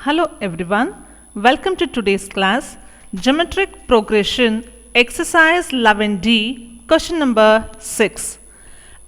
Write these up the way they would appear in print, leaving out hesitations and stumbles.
Hello everyone, welcome to today's class, Geometric Progression, Exercise 11D, question number 6.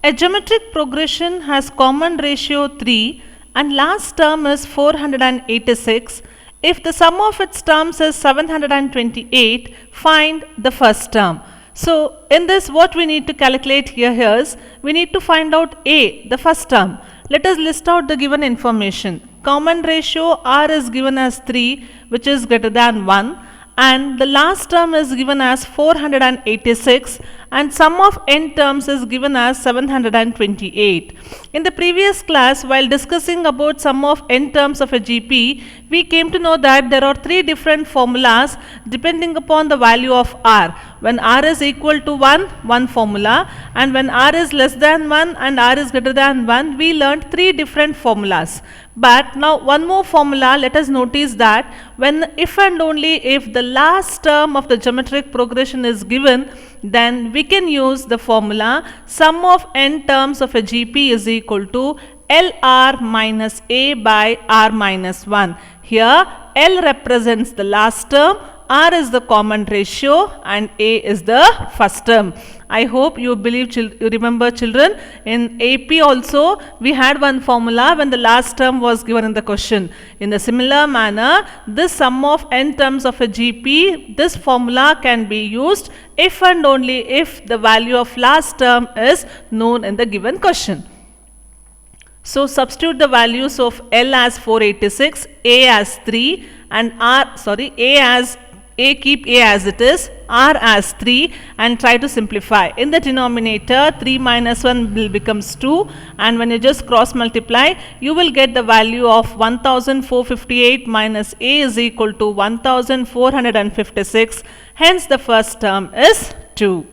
A geometric progression has common ratio 3 and last term is 486. If the sum of its terms is 728, find the first term. So, in this what we need to calculate here is, we need to find out A, the first term. Let us list out the given information. Common ratio R is given as 3, which is greater than 1, and the last term is given as 486, and sum of n terms is given as 728. In the previous class, while discussing about sum of n terms of a GP, we came to know that there are three different formulas depending upon the value of R. When R is equal to 1, one formula, and when R is less than 1 and R is greater than 1, we learned three different formulas. But now one more formula, let us notice that when if and only if the last term of the geometric progression is given, then we can use the formula sum of n terms of a GP is equal to LR minus A by R minus 1. Here L represents the last term, R is the common ratio and A is the first term. I hope you remember children, in AP also we had one formula when the last term was given in the question. In a similar manner, this sum of n terms of a GP, this formula can be used if and only if the value of last term is known in the given question. So substitute the values of L as 486, A as 3 and keep A as it is, R as 3 and try to simplify. In the denominator 3 minus 1 will becomes 2, and when you just cross multiply you will get the value of 1458 minus A is equal to 1456. Hence the first term is 2.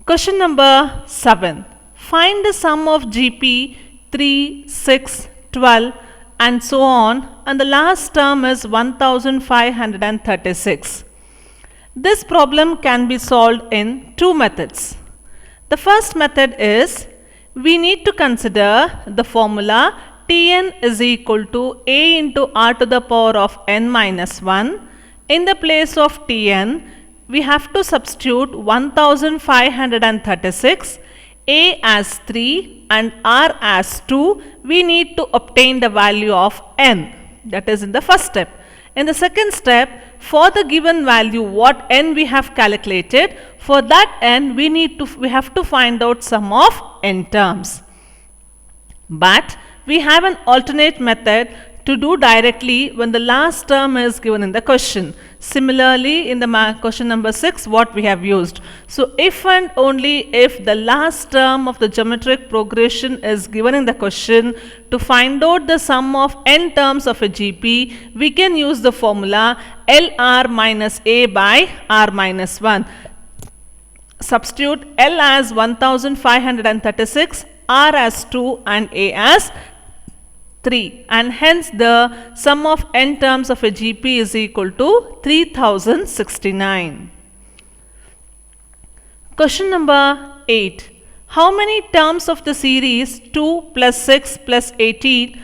Question number 7. Find the sum of GP 3, 6, 12 and so on, and the last term is 1536. This problem can be solved in two methods. The first method is, we need to consider the formula Tn is equal to A into R to the power of n minus 1. In the place of Tn, we have to substitute 1536, A as 3 and R as 2, we need to obtain the value of n. That is in the first step. In the second step, for the given value what n we have calculated, for that n we have to find out sum of n terms. But we have an alternate method to do directly when the last term is given in the question. Similarly, in the question number 6, what we have used. So, if and only if the last term of the geometric progression is given in the question, to find out the sum of n terms of a GP, we can use the formula LR minus A by R minus 1. Substitute L as 1536, R as 2 and A as 3, and hence the sum of n terms of a GP is equal to 3069. Question number 8. How many terms of the series 2 plus 6 plus 18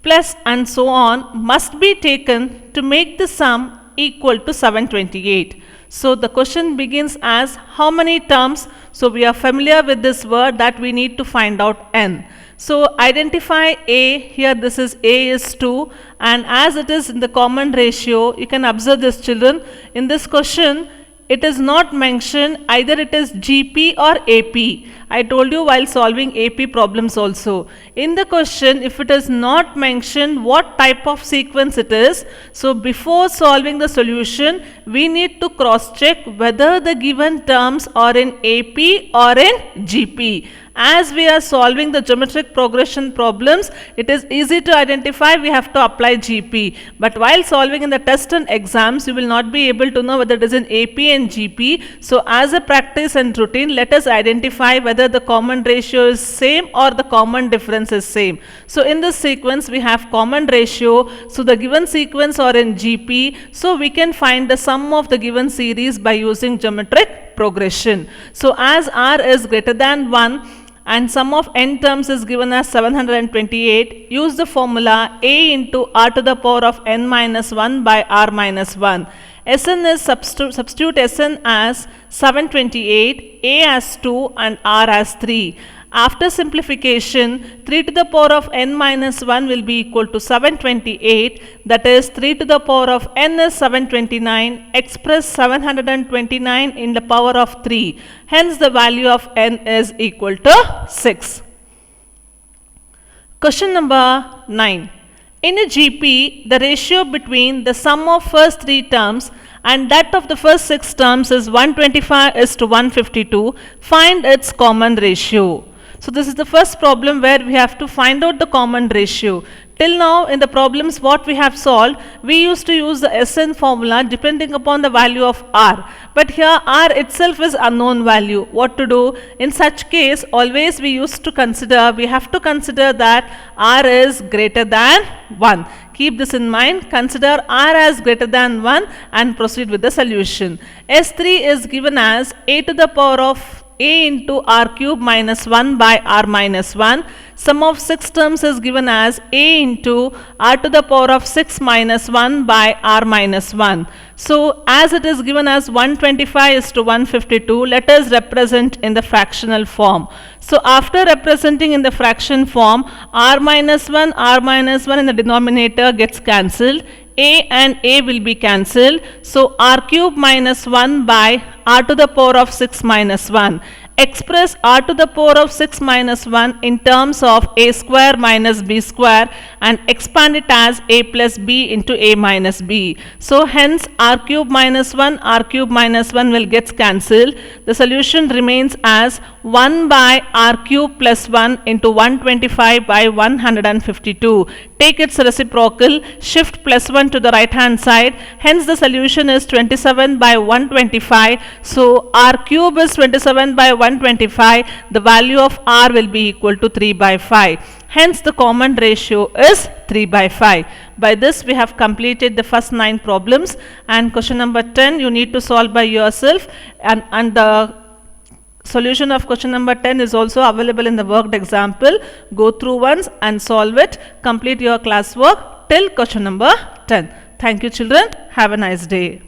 plus and so on must be taken to make the sum equal to 728? So the question begins as how many terms. So we are familiar with this word that we need to find out n. So identify A. Here this is A is 2, and as it is in the common ratio, you can observe this children. In this question it is not mentioned either it is GP or AP. I told you while solving AP problems also. In the question, if it is not mentioned what type of sequence it is, so before solving the solution, we need to cross check whether the given terms are in AP or in GP. As we are solving the geometric progression problems, it is easy to identify, we have to apply GP. But while solving in the test and exams, you will not be able to know whether it is in AP and GP. So as a practice and routine, let us identify whether the common ratio is same or the common difference is same. So in this sequence, we have common ratio. So the given sequence are in GP. So we can find the sum of the given series by using geometric progression. So as R is greater than 1, and sum of n terms is given as 728, use the formula a into r to the power of n minus 1 by r minus 1. Sn is substitute Sn as 728, a as 2 and r as 3. After simplification, 3 to the power of n minus 1 will be equal to 728, that is 3 to the power of n is 729, express 729 in the power of 3. Hence the value of n is equal to 6. Question number 9. In a GP, the ratio between the sum of first 3 terms and that of the first 6 terms is 125 is to 152. Find its common ratio. So this is the first problem where we have to find out the common ratio. Till now in the problems what we have solved, we used to use the Sn formula depending upon the value of r. But here r itself is unknown value. What to do? In such case, always we have to consider that r is greater than 1. Keep this in mind. Consider r as greater than 1 and proceed with the solution. S3 is given as a to the power of a into r cube minus 1 by r minus 1. Sum of 6 terms is given as a into r to the power of 6 minus 1 by r minus 1. So as it is given as 125 is to 152, let us represent in the fractional form. So after representing in the fraction form, r minus 1 in the denominator gets cancelled. A and A will be cancelled. So r cube minus 1 by r to the power of 6 minus 1. Express r to the power of 6 minus 1 in terms of a square minus b square and expand it as a plus b into a minus b. So hence r cube minus 1 will get cancelled. The solution remains as 1 by r cube plus 1 into 125 by 152. Take its reciprocal, shift plus 1 to the right hand side. Hence the solution is 27 by 125. So r cube is 27 by 125. The value of r will be equal to 3 by 5. Hence the common ratio is 3 by 5. By this we have completed the first 9 problems, and question number 10 you need to solve by yourself, and the solution of question number 10 is also available in the worked example. Go through once and solve it. Complete your classwork till question number 10. Thank you children. Have a nice day.